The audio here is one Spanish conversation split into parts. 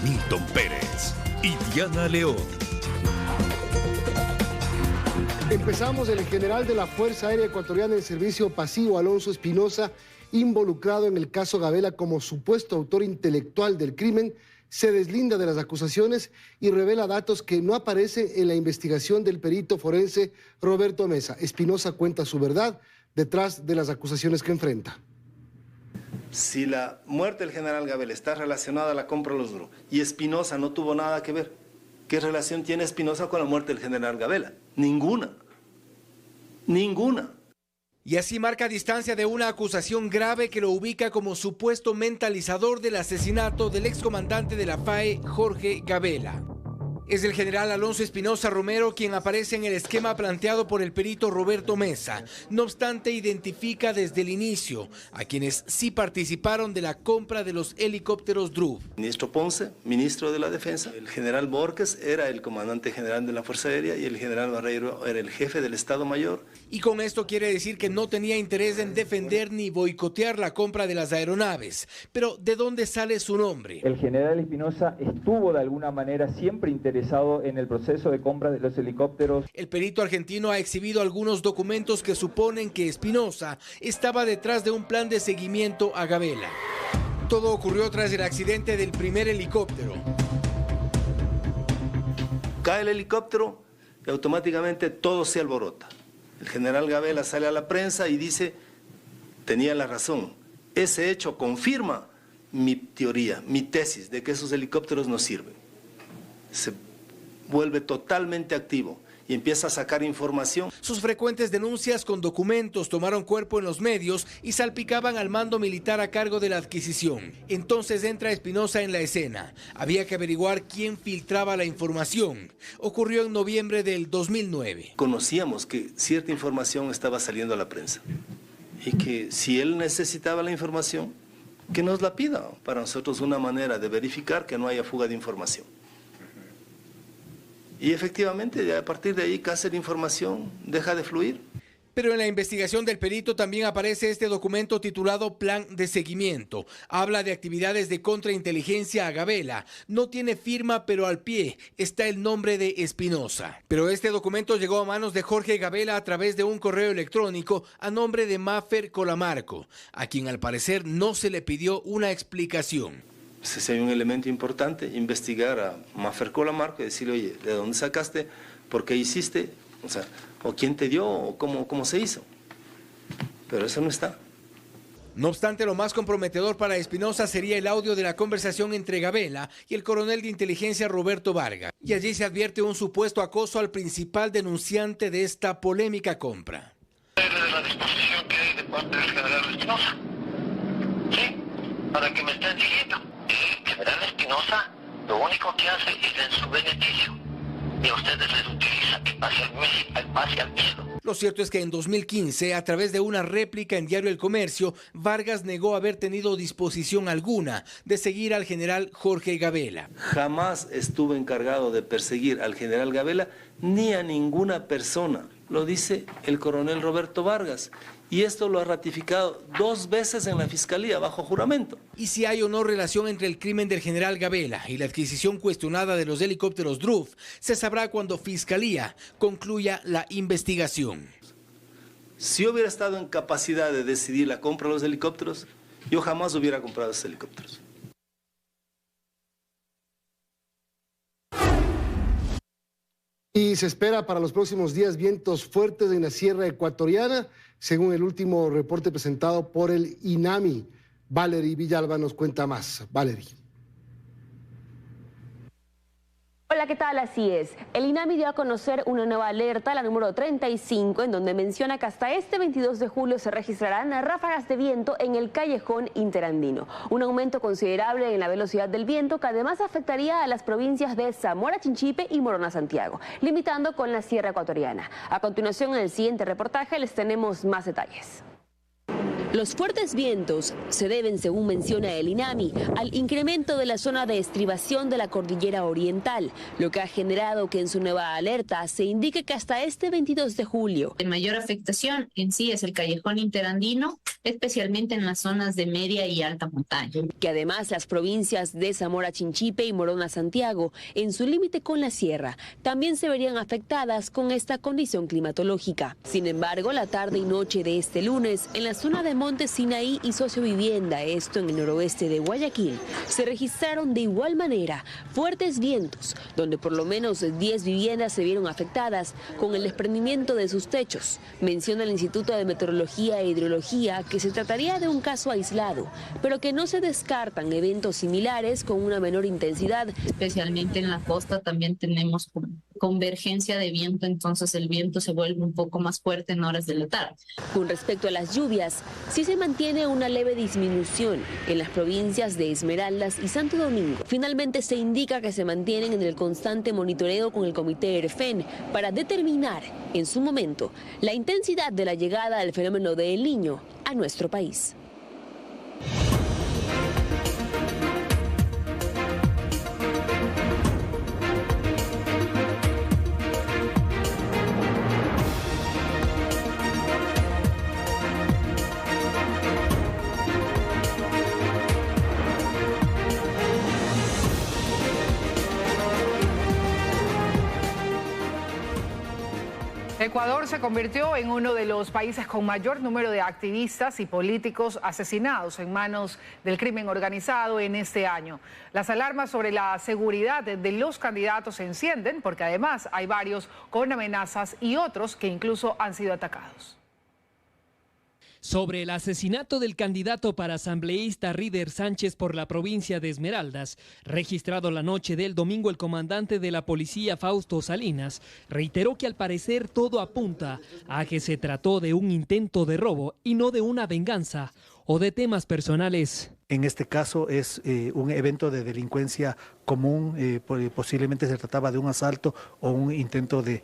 Milton Pérez y Diana León. Empezamos. El general de la Fuerza Aérea Ecuatoriana en servicio pasivo, Alonso Espinosa, involucrado en el caso Gabela como supuesto autor intelectual del crimen, se deslinda de las acusaciones y revela datos que no aparecen en la investigación del perito forense Roberto Mesa. Espinosa cuenta su verdad detrás de las acusaciones que enfrenta. Si la muerte del general Gabela está relacionada a la compra de los DRU y Espinosa no tuvo nada que ver, ¿qué relación tiene Espinosa con la muerte del general Gabela? Ninguna. Ninguna. Y así marca distancia de una acusación grave que lo ubica como supuesto mentalizador del asesinato del excomandante de la FAE, Jorge Gabela. Es el general Alonso Espinosa Romero quien aparece en el esquema planteado por el perito Roberto Mesa. No obstante, identifica desde el inicio a quienes sí participaron de la compra de los helicópteros DRU. Ministro Ponce, ministro de la Defensa, el general Borges era el comandante general de la Fuerza Aérea y el general Barreiro era el jefe del Estado Mayor. Y con esto quiere decir que no tenía interés en defender ni boicotear la compra de las aeronaves. Pero ¿de dónde sale su nombre? El general Espinosa estuvo de alguna manera siempre interesado en el proceso de compra de los helicópteros. El perito argentino ha exhibido algunos documentos que suponen que Espinosa estaba detrás de un plan de seguimiento a Gabela. Todo ocurrió tras el accidente del primer helicóptero. Cae el helicóptero y automáticamente todo se alborota. El general Gabela sale a la prensa y dice, tenía la razón. Ese hecho confirma mi teoría, mi tesis de que esos helicópteros no sirven. Se vuelve totalmente activo y empieza a sacar información. Sus frecuentes denuncias con documentos tomaron cuerpo en los medios y salpicaban al mando militar a cargo de la adquisición. Entonces entra Espinosa en la escena. Había que averiguar quién filtraba la información. Ocurrió en noviembre del 2009. Conocíamos que cierta información estaba saliendo a la prensa y que si él necesitaba la información, que nos la pida. Para nosotros una manera de verificar que no haya fuga de información. Y efectivamente, a partir de ahí, casi la información deja de fluir. Pero en la investigación del perito también aparece este documento titulado Plan de Seguimiento. Habla de actividades de contrainteligencia a Gabela. No tiene firma, pero al pie está el nombre de Espinosa. Pero este documento llegó a manos de Jorge Gabela a través de un correo electrónico a nombre de Maffer Colamarco, a quien al parecer no se le pidió una explicación. Si hay un elemento importante, investigar a Maffer Colamarco y decirle, oye, ¿de dónde sacaste? ¿Por qué hiciste? O sea, o quién te dio, o cómo se hizo. Pero eso no está. No obstante, lo más comprometedor para Espinosa sería el audio de la conversación entre Gabela y el coronel de inteligencia Roberto Vargas. Y allí se advierte un supuesto acoso al principal denunciante de esta polémica compra. La disposición que hay de parte del general Espinosa. Sí, para que me estén siguiendo. El general Espinosa lo único que hace es en su beneficio. Y a ustedes les utiliza el pase al miedo. Lo cierto es que en 2015, a través de una réplica en Diario El Comercio, Vargas negó haber tenido disposición alguna de seguir al general Jorge Gabela. Jamás estuve encargado de perseguir al general Gabela ni a ninguna persona. Lo dice el coronel Roberto Vargas. Y esto lo ha ratificado 2 veces en la Fiscalía, bajo juramento. Y si hay o no relación entre el crimen del general Gabela y la adquisición cuestionada de los helicópteros DRU, se sabrá cuando Fiscalía concluya la investigación. Si hubiera estado en capacidad de decidir la compra de los helicópteros, yo jamás hubiera comprado esos helicópteros. Y se espera para los próximos días vientos fuertes en la sierra ecuatoriana, según el último reporte presentado por el INAMI. Valery Villalba nos cuenta más. Valery. Hola, ¿qué tal? Así es. El INAMI dio a conocer una nueva alerta, la número 35, en donde menciona que hasta este 22 de julio se registrarán ráfagas de viento en el callejón interandino. Un aumento considerable en la velocidad del viento que además afectaría a las provincias de Zamora Chinchipe y Morona Santiago, limitando con la sierra ecuatoriana. A continuación, en el siguiente reportaje les tenemos más detalles. Los fuertes vientos se deben, según menciona el INAMI, al incremento de la zona de estribación de la cordillera oriental, lo que ha generado que en su nueva alerta se indique que hasta este 22 de julio. De mayor afectación en sí es el callejón interandino, especialmente en las zonas de media y alta montaña. Que además las provincias de Zamora Chinchipe y Morona Santiago, en su límite con la sierra, también se verían afectadas con esta condición climatológica. Sin embargo, la tarde y noche de este lunes, en la zona de Monte Sinaí y Sociovivienda, esto en el noroeste de Guayaquil, se registraron de igual manera fuertes vientos, donde por lo menos 10 viviendas se vieron afectadas con el desprendimiento de sus techos. Menciona el Instituto de Meteorología e Hidrología que se trataría de un caso aislado, pero que no se descartan eventos similares con una menor intensidad. Especialmente en la costa también tenemos convergencia de viento, entonces el viento se vuelve un poco más fuerte en horas de la tarde. Con respecto a las lluvias, sí se mantiene una leve disminución en las provincias de Esmeraldas y Santo Domingo. Finalmente se indica que se mantienen en el constante monitoreo con el Comité ERFEN para determinar en su momento la intensidad de la llegada del fenómeno de El Niño a nuestro país. Ecuador se convirtió en uno de los países con mayor número de activistas y políticos asesinados en manos del crimen organizado en este año. Las alarmas sobre la seguridad de los candidatos se encienden porque además hay varios con amenazas y otros que incluso han sido atacados. Sobre el asesinato del candidato para asambleísta Ríder Sánchez por la provincia de Esmeraldas, registrado la noche del domingo, el comandante de la policía, Fausto Salinas, reiteró que al parecer todo apunta a que se trató de un intento de robo y no de una venganza o de temas personales. En este caso es un evento de delincuencia común, posiblemente se trataba de un asalto o un intento de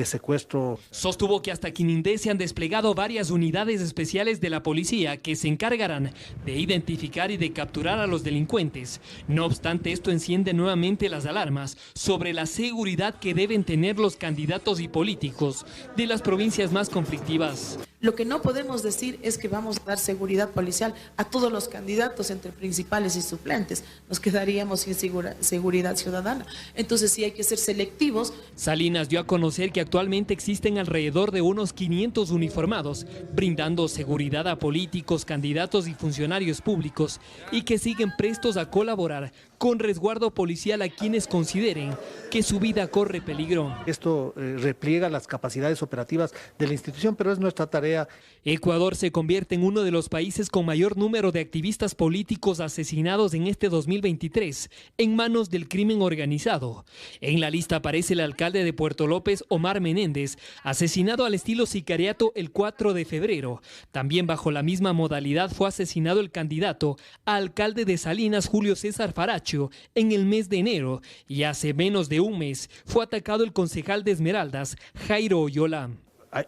secuestro. Sostuvo que hasta Quinindé se han desplegado varias unidades especiales de la policía que se encargarán de identificar y de capturar a los delincuentes. No obstante, esto enciende nuevamente las alarmas sobre la seguridad que deben tener los candidatos y políticos de las provincias más conflictivas. Lo que no podemos decir es que vamos a dar seguridad policial a todos los candidatos, entre principales y suplentes. Nos quedaríamos sin seguridad ciudadana. Entonces sí hay que ser selectivos. Salinas dio a conocer que actualmente existen alrededor de unos 500 uniformados, brindando seguridad a políticos, candidatos y funcionarios públicos, y que siguen prestos a colaborar con resguardo policial a quienes consideren que su vida corre peligro. Esto repliega las capacidades operativas de la institución, pero es nuestra tarea. Ecuador se convierte en uno de los países con mayor número de activistas políticos asesinados en este 2023 en manos del crimen organizado. En la lista aparece el alcalde de Puerto López, Omar Menéndez, asesinado al estilo sicariato el 4 de febrero. También bajo la misma modalidad fue asesinado el candidato a alcalde de Salinas, Julio César Faracho, en el mes de enero, y hace menos de un mes fue atacado el concejal de Esmeraldas, Jairo Oyola.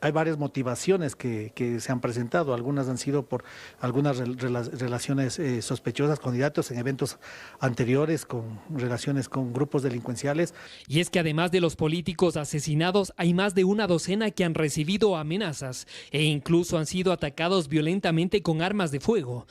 Hay varias motivaciones que se han presentado, algunas han sido por algunas relaciones sospechosas, candidatos en eventos anteriores con relaciones con grupos delincuenciales. Y es que además de los políticos asesinados, hay más de una docena que han recibido amenazas e incluso han sido atacados violentamente con armas de fuego.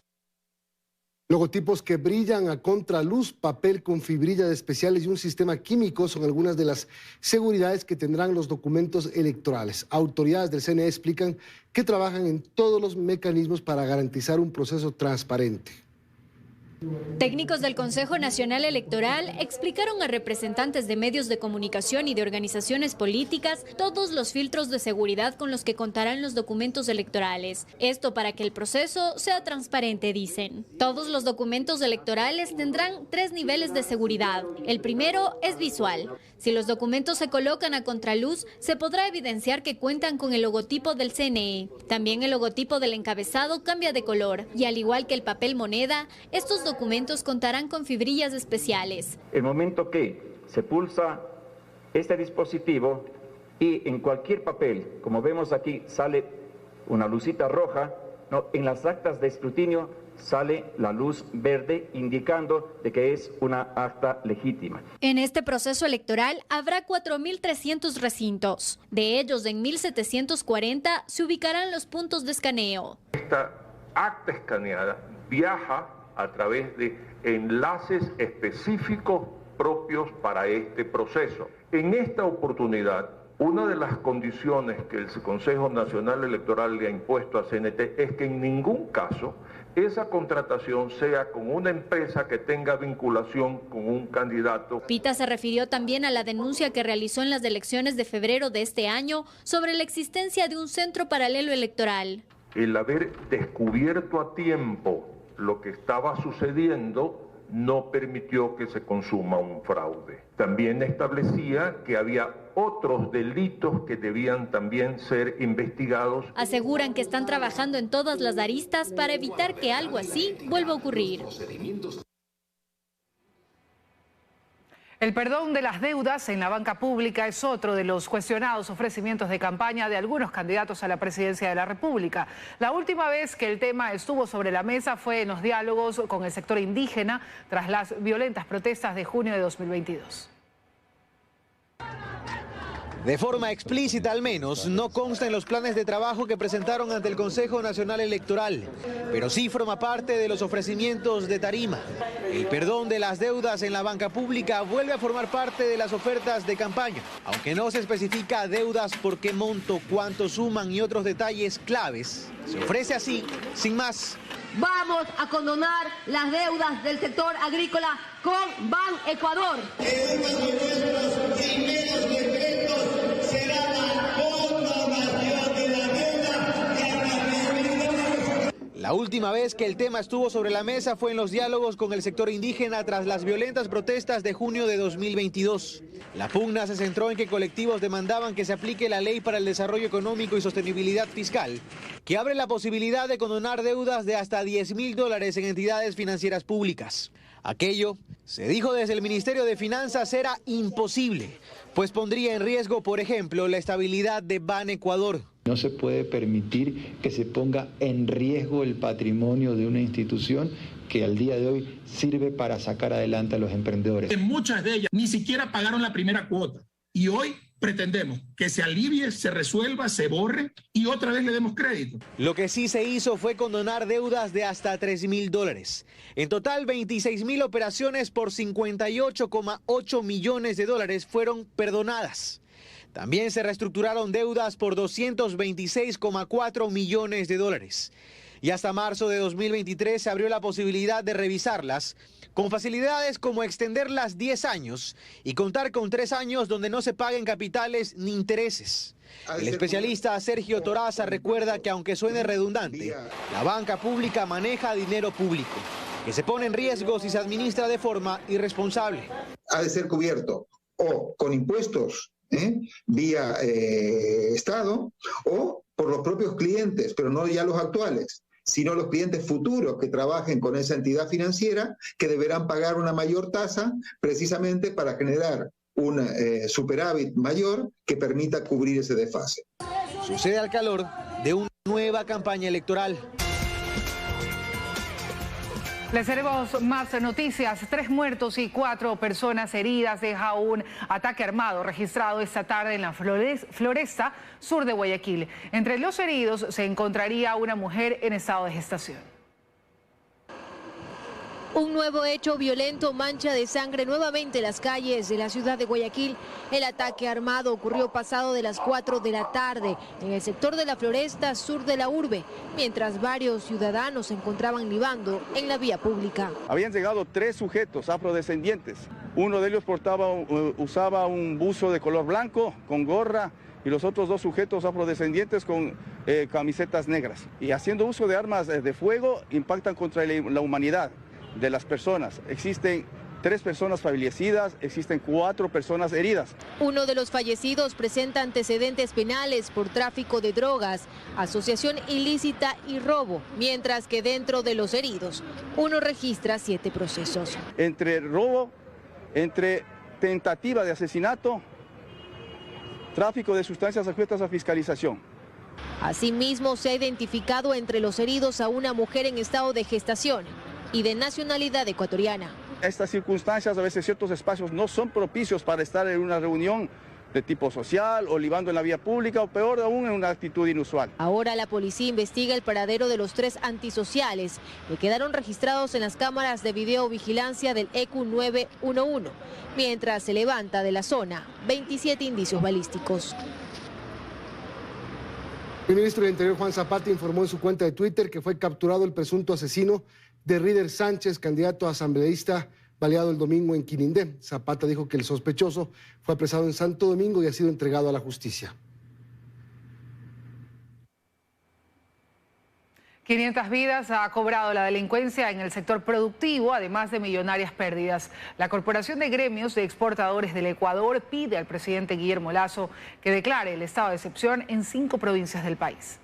Logotipos que brillan a contraluz, papel con fibrillas especiales y un sistema químico son algunas de las seguridades que tendrán los documentos electorales. Autoridades del CNE explican que trabajan en todos los mecanismos para garantizar un proceso transparente. Técnicos del Consejo Nacional Electoral explicaron a representantes de medios de comunicación y de organizaciones políticas todos los filtros de seguridad con los que contarán los documentos electorales. Esto para que el proceso sea transparente, dicen. Todos los documentos electorales tendrán 3 niveles de seguridad. El primero es visual. Si los documentos se colocan a contraluz, se podrá evidenciar que cuentan con el logotipo del CNE. También el logotipo del encabezado cambia de color y al igual que el papel moneda, estos documentos contarán con fibrillas especiales. El momento que se pulsa este dispositivo y en cualquier papel, como vemos aquí, sale una lucita roja, No, en las actas de escrutinio sale la luz verde indicando de que es una acta legítima. En este proceso electoral habrá 4.300 recintos. De ellos, en 1.740 se ubicarán los puntos de escaneo. Esta acta escaneada viaja a través de enlaces específicos propios para este proceso. En esta oportunidad, una de las condiciones que el Consejo Nacional Electoral le ha impuesto a CNT es que en ningún caso esa contratación sea con una empresa que tenga vinculación con un candidato. Pita se refirió también a la denuncia que realizó en las elecciones de febrero de este año sobre la existencia de un centro paralelo electoral. El haber descubierto a tiempo lo que estaba sucediendo no permitió que se consuma un fraude. También establecía que había otros delitos que debían también ser investigados. Aseguran que están trabajando en todas las aristas para evitar que algo así vuelva a ocurrir. El perdón de las deudas en la banca pública es otro de los cuestionados ofrecimientos de campaña de algunos candidatos a la presidencia de la República. La última vez que el tema estuvo sobre la mesa fue en los diálogos con el sector indígena tras las violentas protestas de junio de 2022. De forma explícita al menos, no consta en los planes de trabajo que presentaron ante el Consejo Nacional Electoral, pero sí forma parte de los ofrecimientos de tarima. El perdón de las deudas en la banca pública vuelve a formar parte de las ofertas de campaña, aunque no se especifica deudas por qué monto, cuánto suman y otros detalles claves. Se ofrece así, sin más. Vamos a condonar las deudas del sector agrícola con Ban Ecuador. La última vez que el tema estuvo sobre la mesa fue en los diálogos con el sector indígena tras las violentas protestas de junio de 2022. La pugna se centró en que colectivos demandaban que se aplique la Ley para el Desarrollo Económico y Sostenibilidad Fiscal, que abre la posibilidad de condonar deudas de hasta $10.000 en entidades financieras públicas. Aquello, se dijo desde el Ministerio de Finanzas, era imposible, pues pondría en riesgo, por ejemplo, la estabilidad de Ban Ecuador. No se puede permitir que se ponga en riesgo el patrimonio de una institución que al día de hoy sirve para sacar adelante a los emprendedores. Muchas de ellas ni siquiera pagaron la primera cuota y hoy pretendemos que se alivie, se resuelva, se borre y otra vez le demos crédito. Lo que sí se hizo fue condonar deudas de hasta $3.000. En total, 26.000 operaciones por $58,8 millones fueron perdonadas. También se reestructuraron deudas por $226,4 millones. Y hasta marzo de 2023 se abrió la posibilidad de revisarlas con facilidades como extenderlas 10 años y contar con 3 años donde no se paguen capitales ni intereses. El especialista Sergio Toraza recuerda que aunque suene redundante, la banca pública maneja dinero público, que se pone en riesgo si se administra de forma irresponsable. Ha de ser cubierto o con impuestos, vía Estado, o por los propios clientes, pero no ya los actuales, sino los clientes futuros que trabajen con esa entidad financiera, que deberán pagar una mayor tasa precisamente para generar un superávit mayor que permita cubrir ese desfase. Sucede al calor de una nueva campaña electoral. Les tenemos más noticias. 3 muertos y 4 personas heridas deja un ataque armado registrado esta tarde en la Floresta, sur de Guayaquil. Entre los heridos se encontraría una mujer en estado de gestación. Un nuevo hecho violento mancha de sangre nuevamente las calles de la ciudad de Guayaquil. El ataque armado ocurrió pasado de las 4 de la tarde en el sector de la Floresta, sur de la urbe, mientras varios ciudadanos se encontraban libando en la vía pública. Habían llegado 3 sujetos afrodescendientes. Uno de ellos usaba un buzo de color blanco con gorra y los otros 2 sujetos afrodescendientes con camisetas negras. Y haciendo uso de armas de fuego impactan contra la humanidad de las personas. Existen 3 personas fallecidas, existen 4 personas heridas. Uno de los fallecidos presenta antecedentes penales por tráfico de drogas, asociación ilícita y robo, mientras que dentro de los heridos, uno registra 7 procesos. Entre robo, entre tentativa de asesinato, tráfico de sustancias sujetas a fiscalización. Asimismo, se ha identificado entre los heridos a una mujer en estado de gestación y de nacionalidad ecuatoriana. Estas circunstancias, a veces ciertos espacios no son propicios para estar en una reunión de tipo social o libando en la vía pública o peor aún en una actitud inusual. Ahora la policía investiga el paradero de los 3 antisociales que quedaron registrados en las cámaras de videovigilancia del EQ 911, mientras se levanta de la zona 27 indicios balísticos. El ministro del Interior, Juan Zapata, informó en su cuenta de Twitter que fue capturado el presunto asesino de Rider Sánchez, candidato a asambleísta baleado el domingo en Quinindé. Zapata dijo que el sospechoso fue apresado en Santo Domingo y ha sido entregado a la justicia. 500 vidas ha cobrado la delincuencia en el sector productivo, además de millonarias pérdidas. La Corporación de Gremios de Exportadores del Ecuador pide al presidente Guillermo Lasso que declare el estado de excepción en 5 provincias del país.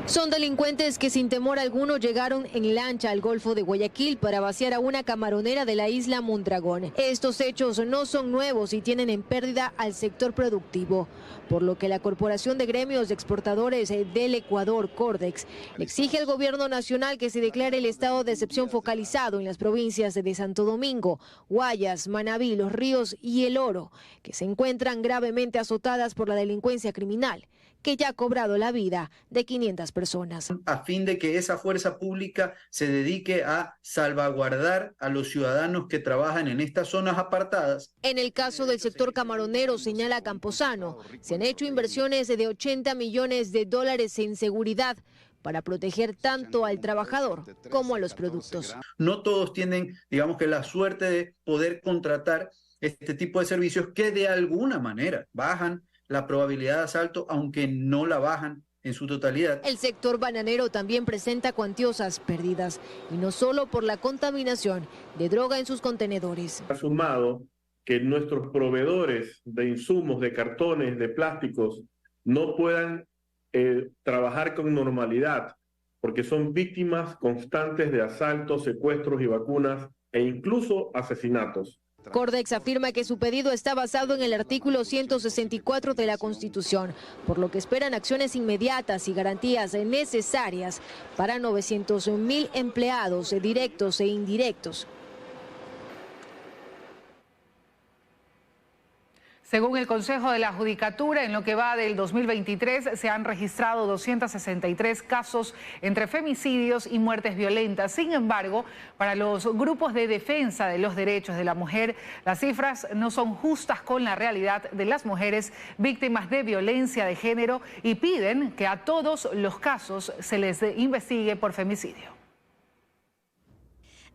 Son delincuentes que sin temor alguno llegaron en lancha al Golfo de Guayaquil para vaciar a una camaronera de la isla Mondragón. Estos hechos no son nuevos y tienen en pérdida al sector productivo, por lo que la Corporación de Gremios de Exportadores del Ecuador, Cordex, le exige al gobierno nacional que se declare el estado de excepción focalizado en las provincias de Santo Domingo, Guayas, Manabí, Los Ríos y El Oro, que se encuentran gravemente azotadas por la delincuencia criminal, que ya ha cobrado la vida de 500 personas. A fin de que esa fuerza pública se dedique a salvaguardar a los ciudadanos que trabajan en estas zonas apartadas. En el caso del sector camaronero, señala Camposano, se han hecho inversiones de $80 millones en seguridad para proteger tanto al trabajador como a los productos. No todos tienen, digamos que la suerte de poder contratar este tipo de servicios que de alguna manera bajan la probabilidad de asalto, aunque no la bajan en su totalidad. El sector bananero también presenta cuantiosas pérdidas, y no solo por la contaminación de droga en sus contenedores. Ha sumado que nuestros proveedores de insumos, de cartones, de plásticos, no puedan trabajar con normalidad, porque son víctimas constantes de asaltos, secuestros y vacunas, e incluso asesinatos. Cordex afirma que su pedido está basado en el artículo 164 de la Constitución, por lo que esperan acciones inmediatas y garantías necesarias para 900.000 empleados directos e indirectos. Según el Consejo de la Judicatura, en lo que va del 2023 se han registrado 263 casos entre femicidios y muertes violentas. Sin embargo, para los grupos de defensa de los derechos de la mujer, las cifras no son justas con la realidad de las mujeres víctimas de violencia de género y piden que a todos los casos se les investigue por femicidio.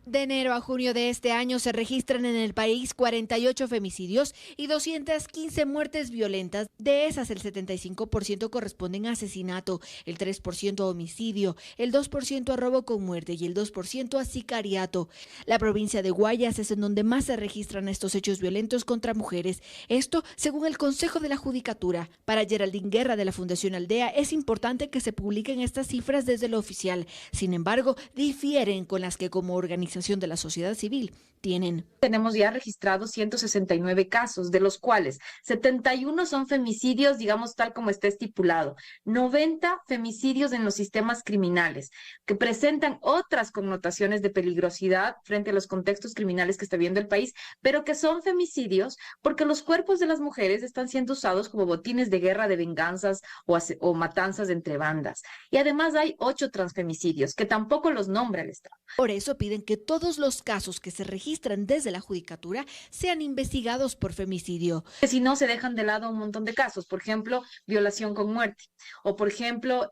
De enero a junio de este año se registran en el país 48 femicidios y 215 muertes violentas. De esas, el 75% corresponden a asesinato, el 3% a homicidio, el 2% a robo con muerte y el 2% a sicariato. La provincia de Guayas es en donde más se registran estos hechos violentos contra mujeres. Esto según el Consejo de la Judicatura. Para Geraldine Guerra de la Fundación Aldea es importante que se publiquen estas cifras desde lo oficial. Sin embargo, difieren con las que como organización de la sociedad civil tienen. Tenemos ya registrados 169 casos, de los cuales 71 son femicidios, digamos tal como está estipulado, 90 femicidios en los sistemas criminales, que presentan otras connotaciones de peligrosidad frente a los contextos criminales que está viendo el país, pero que son femicidios porque los cuerpos de las mujeres están siendo usados como botines de guerra, de venganzas o matanzas entre bandas. Y además hay 8 transfemicidios, que tampoco los nombra el Estado. Por eso piden que todos los casos que se registran desde la Judicatura sean investigados por femicidio. Que si no, se dejan de lado un montón de casos, por ejemplo, violación con muerte, o por ejemplo,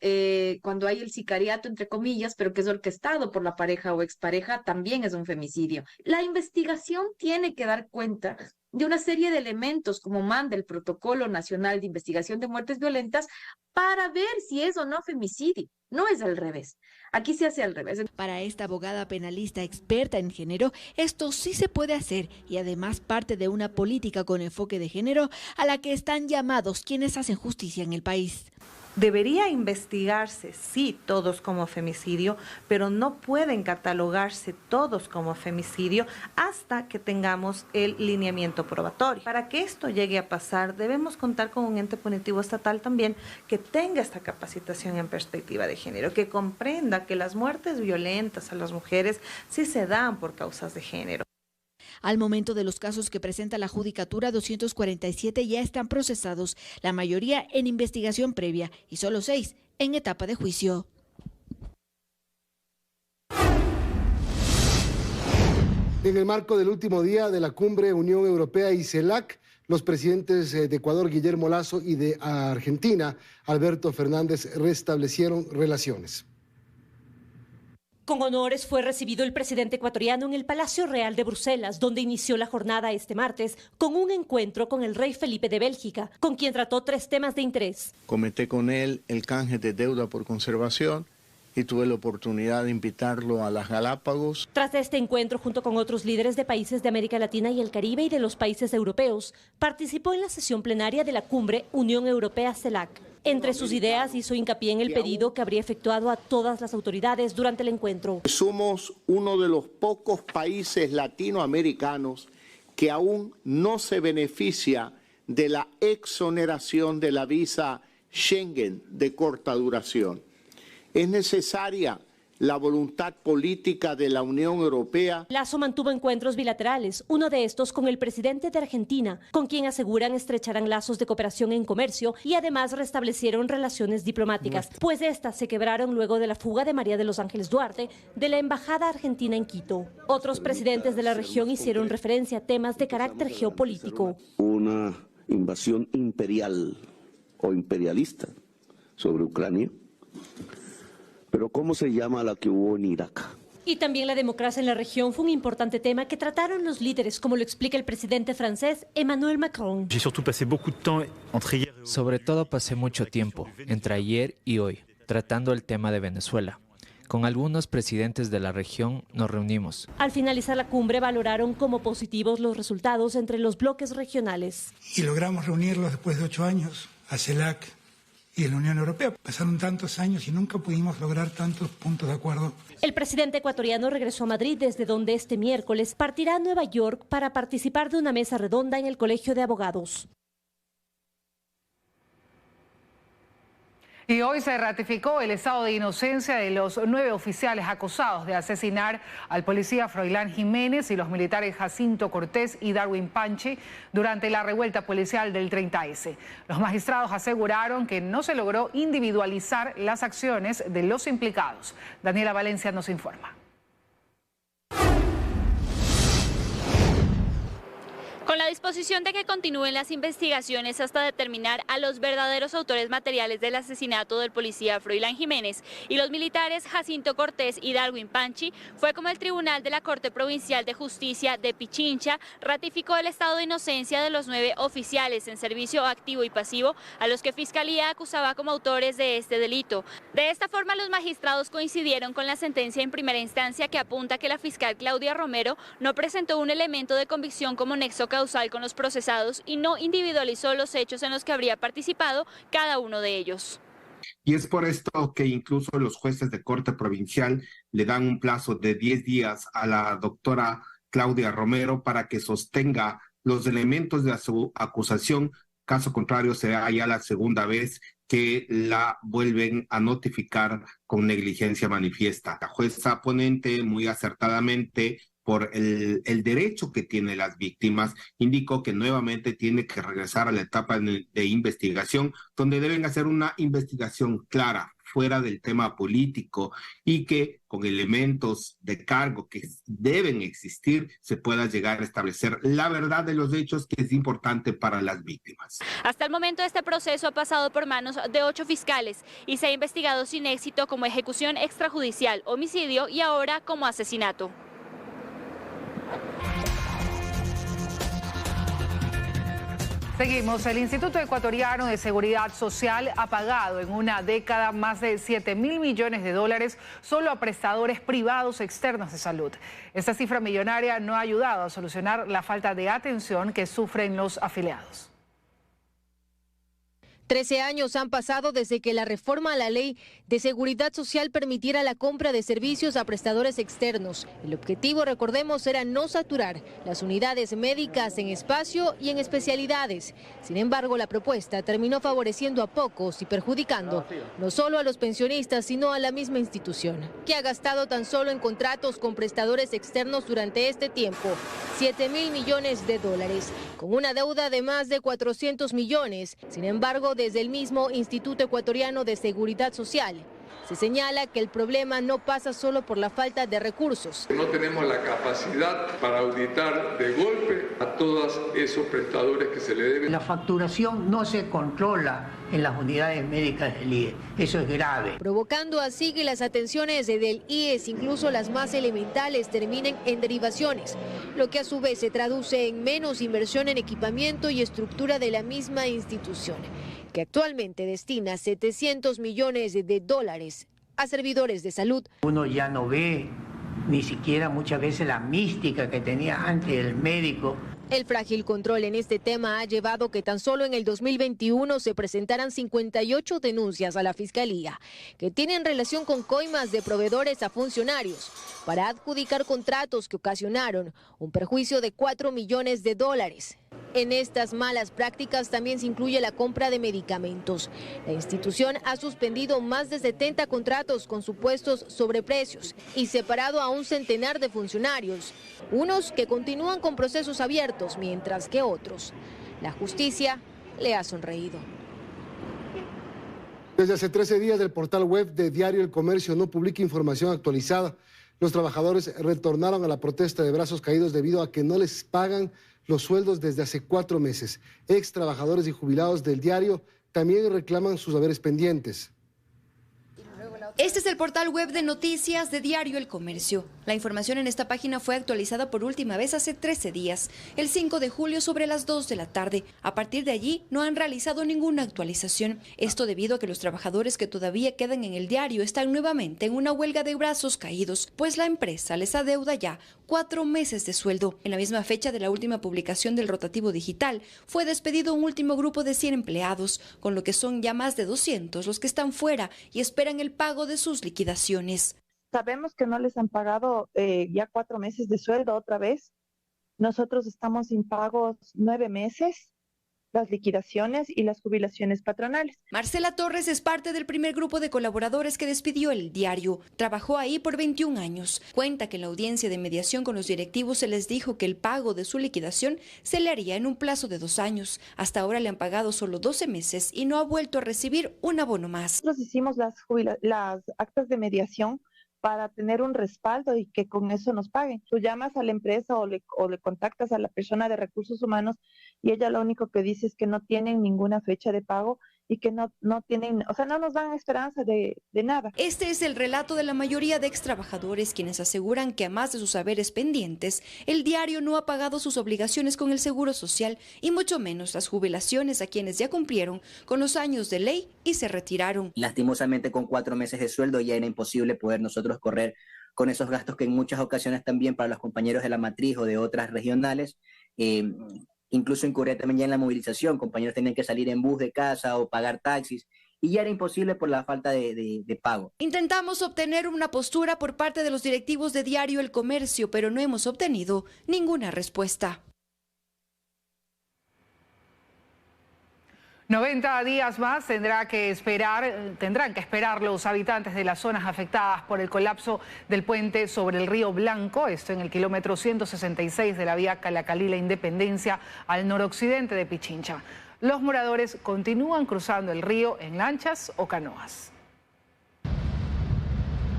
cuando hay el sicariato, entre comillas, pero que es orquestado por la pareja o expareja, también es un femicidio. La investigación tiene que dar cuenta de una serie de elementos, como manda el Protocolo Nacional de Investigación de Muertes Violentas, para ver si es o no femicidio. No es al revés. Aquí se hace al revés. Para esta abogada penalista experta en género, esto sí se puede hacer y además parte de una política con enfoque de género a la que están llamados quienes hacen justicia en el país. Debería investigarse, sí, todos como femicidio, pero no pueden catalogarse todos como femicidio hasta que tengamos el lineamiento probatorio. Para que esto llegue a pasar, debemos contar con un ente punitivo estatal también que tenga esta capacitación en perspectiva de género, que comprenda que las muertes violentas a las mujeres sí se dan por causas de género. Al momento de los casos que presenta la Judicatura, 247 ya están procesados, la mayoría en investigación previa y solo 6 en etapa de juicio. En el marco del último día de la cumbre Unión Europea y CELAC, los presidentes de Ecuador, Guillermo Lasso, y de Argentina, Alberto Fernández, restablecieron relaciones. Con honores fue recibido el presidente ecuatoriano en el Palacio Real de Bruselas, donde inició la jornada este martes con un encuentro con el rey Felipe de Bélgica, con quien trató 3 temas de interés. Comenté con él el canje de deuda por conservación y tuve la oportunidad de invitarlo a las Galápagos. Tras este encuentro, junto con otros líderes de países de América Latina y el Caribe y de los países europeos, participó en la sesión plenaria de la cumbre Unión Europea-CELAC. Entre sus ideas hizo hincapié en el pedido que habría efectuado a todas las autoridades durante el encuentro. Somos uno de los pocos países latinoamericanos que aún no se beneficia de la exoneración de la visa Schengen de corta duración. Es necesaria la voluntad política de la Unión Europea. Lasso mantuvo encuentros bilaterales, uno de estos con el presidente de Argentina, con quien aseguran estrecharán lazos de cooperación en comercio y además restablecieron relaciones diplomáticas, pues estas se quebraron luego de la fuga de María de los Ángeles Duarte de la embajada argentina en Quito. Otros presidentes de la región hicieron referencia a temas de carácter geopolítico. Una invasión imperial o imperialista sobre Ucrania. Pero ¿cómo se llama la que hubo en Irak? Y también la democracia en la región fue un importante tema que trataron los líderes, como lo explica el presidente francés Emmanuel Macron. Sobre todo pasé mucho tiempo, entre ayer y hoy, tratando el tema de Venezuela. Con algunos presidentes de la región nos reunimos. Al finalizar la cumbre valoraron como positivos los resultados entre los bloques regionales. Y logramos reunirlos después de 8 años a CELAC y en la Unión Europea. Pasaron tantos años y nunca pudimos lograr tantos puntos de acuerdo. El presidente ecuatoriano regresó a Madrid, desde donde este miércoles partirá a Nueva York para participar de una mesa redonda en el Colegio de Abogados. Y hoy se ratificó el estado de inocencia de los 9 oficiales acusados de asesinar al policía Froilán Jiménez y los militares Jacinto Cortés y Darwin Panchi durante la revuelta policial del 30S. Los magistrados aseguraron que no se logró individualizar las acciones de los implicados. Daniela Valencia nos informa. Con la disposición de que continúen las investigaciones hasta determinar a los verdaderos autores materiales del asesinato del policía Froilán Jiménez y los militares Jacinto Cortés y Darwin Panchi, fue como el Tribunal de la Corte Provincial de Justicia de Pichincha ratificó el estado de inocencia de los 9 oficiales en servicio activo y pasivo a los que Fiscalía acusaba como autores de este delito. De esta forma, los magistrados coincidieron con la sentencia en primera instancia que apunta que la fiscal Claudia Romero no presentó un elemento de convicción como nexo causal con los procesados y no individualizó los hechos en los que habría participado cada uno de ellos. Y es por esto que incluso los jueces de Corte Provincial le dan un plazo de 10 días a la doctora Claudia Romero para que sostenga los elementos de su acusación. Caso contrario, será ya la segunda vez que la vuelven a notificar con negligencia manifiesta. La jueza ponente, muy acertadamente, por el derecho que tienen las víctimas, indicó que nuevamente tiene que regresar a la etapa de investigación, donde deben hacer una investigación clara, fuera del tema político, y que con elementos de cargo que deben existir, se pueda llegar a establecer la verdad de los hechos, que es importante para las víctimas. Hasta el momento, este proceso ha pasado por manos de 8 fiscales y se ha investigado sin éxito como ejecución extrajudicial, homicidio y ahora como asesinato. Seguimos. El Instituto Ecuatoriano de Seguridad Social ha pagado en una década más de 7.000 millones de dólares solo a prestadores privados externos de salud. Esta cifra millonaria no ha ayudado a solucionar la falta de atención que sufren los afiliados. 13 años han pasado desde que la reforma a la ley de seguridad social permitiera la compra de servicios a prestadores externos. El objetivo, recordemos, era no saturar las unidades médicas en espacio y en especialidades. Sin embargo, la propuesta terminó favoreciendo a pocos y perjudicando no solo a los pensionistas, sino a la misma institución, que ha gastado tan solo en contratos con prestadores externos durante este tiempo $7.000 millones, con una deuda de más de 400 millones. Sin embargo, desde el mismo Instituto Ecuatoriano de Seguridad Social se señala que el problema no pasa solo por la falta de recursos. No tenemos la capacidad para auditar de golpe a todos esos prestadores que se le deben. La facturación no se controla en las unidades médicas del IES. Eso es grave. Provocando así que las atenciones del IES, incluso las más elementales, terminen en derivaciones, lo que a su vez se traduce en menos inversión en equipamiento y estructura de la misma institución, que actualmente destina $700 millones a servidores de salud. Uno ya no ve ni siquiera muchas veces la mística que tenía antes el médico. El frágil control en este tema ha llevado que tan solo en el 2021 se presentaran 58 denuncias a la Fiscalía, que tienen relación con coimas de proveedores a funcionarios para adjudicar contratos que ocasionaron un perjuicio de $4 millones. En estas malas prácticas también se incluye la compra de medicamentos. La institución ha suspendido más de 70 contratos con supuestos sobreprecios y separado a un centenar de funcionarios, unos que continúan con procesos abiertos, mientras que otros, la justicia le ha sonreído. Desde hace 13 días el portal web de Diario El Comercio no publica información actualizada. Los trabajadores retornaron a la protesta de brazos caídos debido a que no les pagan los sueldos desde hace 4 meses. Ex trabajadores y jubilados del diario también reclaman sus haberes pendientes. Este es el portal web de noticias de Diario El Comercio. La información en esta página fue actualizada por última vez hace 13 días, el 5 de julio sobre las 2 de la tarde. A partir de allí no han realizado ninguna actualización. Esto debido a que los trabajadores que todavía quedan en el diario están nuevamente en una huelga de brazos caídos, pues la empresa les adeuda ya 4 meses de sueldo. En la misma fecha de la última publicación del rotativo digital, fue despedido un último grupo de 100 empleados, con lo que son ya más de 200 los que están fuera y esperan el pago de sus liquidaciones. Sabemos que no les han pagado ya 4 meses de sueldo otra vez. Nosotros estamos sin pagos 9 meses, las liquidaciones y las jubilaciones patronales. Marcela Torres es parte del primer grupo de colaboradores que despidió el diario. Trabajó ahí por 21 años. Cuenta que en la audiencia de mediación con los directivos se les dijo que el pago de su liquidación se le haría en un plazo de 2 años. Hasta ahora le han pagado solo 12 meses y no ha vuelto a recibir un abono más. Nosotros hicimos las actas de mediación para tener un respaldo y que con eso nos paguen. Tú llamas a la empresa o le contactas a la persona de recursos humanos y ella lo único que dice es que no tienen ninguna fecha de pago y que no tienen, o sea, no nos dan esperanza de nada. Este es el relato de la mayoría de extrabajadores, quienes aseguran que a más de sus haberes pendientes, el diario no ha pagado sus obligaciones con el Seguro Social y mucho menos las jubilaciones a quienes ya cumplieron con los años de ley y se retiraron. Lastimosamente, con 4 meses de sueldo ya era imposible poder nosotros correr con esos gastos que en muchas ocasiones también para los compañeros de la matriz o de otras regionales, incluso incurría también ya en la movilización. Compañeros tenían que salir en bus de casa o pagar taxis y ya era imposible por la falta de pago. Intentamos obtener una postura por parte de los directivos de Diario El Comercio, pero no hemos obtenido ninguna respuesta. 90 días más tendrán que esperar los habitantes de las zonas afectadas por el colapso del puente sobre el río Blanco, esto en el kilómetro 166 de la vía Calacalí-La Independencia al noroccidente de Pichincha. Los moradores continúan cruzando el río en lanchas o canoas.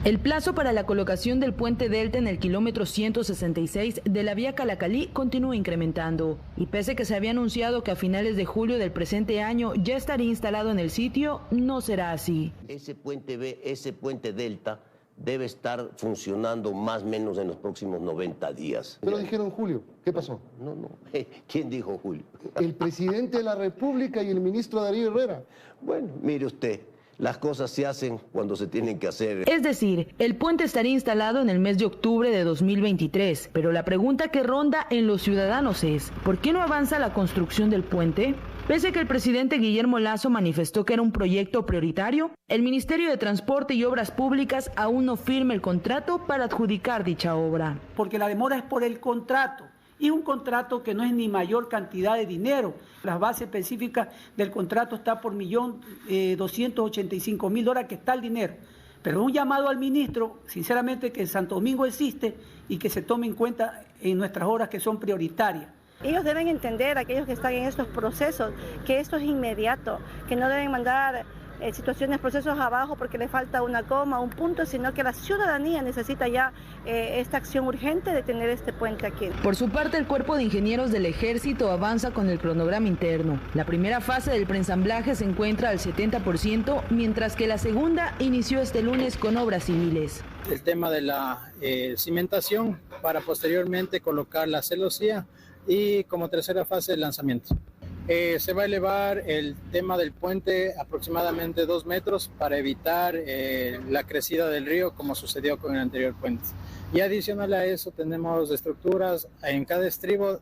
El plazo para la colocación del puente Delta en el kilómetro 166 de la vía Calacalí continúa incrementando. Y pese a que se había anunciado que a finales de julio del presente año ya estaría instalado en el sitio, no será así. Ese puente Delta debe estar funcionando más o menos en los próximos 90 días. Pero dijeron julio, ¿qué pasó? No. ¿Quién dijo julio? El presidente de la República y el ministro Darío Herrera. Bueno, mire usted. Las cosas se hacen cuando se tienen que hacer. Es decir, el puente estaría instalado en el mes de octubre de 2023, pero la pregunta que ronda en los ciudadanos es, ¿por qué no avanza la construcción del puente? Pese a que el presidente Guillermo Lasso manifestó que era un proyecto prioritario, el Ministerio de Transporte y Obras Públicas aún no firma el contrato para adjudicar dicha obra. Porque la demora es por el contrato. Y un contrato que no es ni mayor cantidad de dinero. La base específica del contrato está por $1.285.000, que está el dinero. Pero un llamado al ministro, sinceramente, que Santo Domingo existe y que se tome en cuenta en nuestras obras que son prioritarias. Ellos deben entender, aquellos que están en estos procesos, que esto es inmediato, que no deben mandar procesos abajo porque le falta una coma, un punto, sino que la ciudadanía necesita ya esta acción urgente de tener este puente aquí. Por su parte, el Cuerpo de Ingenieros del Ejército avanza con el cronograma interno. La primera fase del preensamblaje se encuentra al 70%, mientras que la segunda inició este lunes con obras civiles. El tema de la cimentación para posteriormente colocar la celosía y como tercera fase el lanzamiento. Se va a elevar el tema del puente aproximadamente 2 metros para evitar la crecida del río como sucedió con el anterior puente. Y adicional a eso tenemos estructuras en cada estribo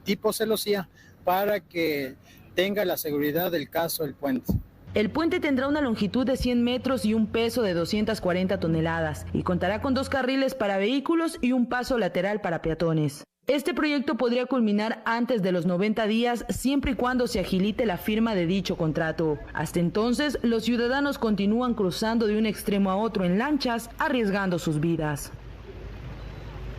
tipo celosía para que tenga la seguridad del caso del puente. El puente tendrá una longitud de 100 metros y un peso de 240 toneladas y contará con 2 carriles para vehículos y un paso lateral para peatones. Este proyecto podría culminar antes de los 90 días siempre y cuando se agilite la firma de dicho contrato. Hasta entonces, los ciudadanos continúan cruzando de un extremo a otro en lanchas, arriesgando sus vidas.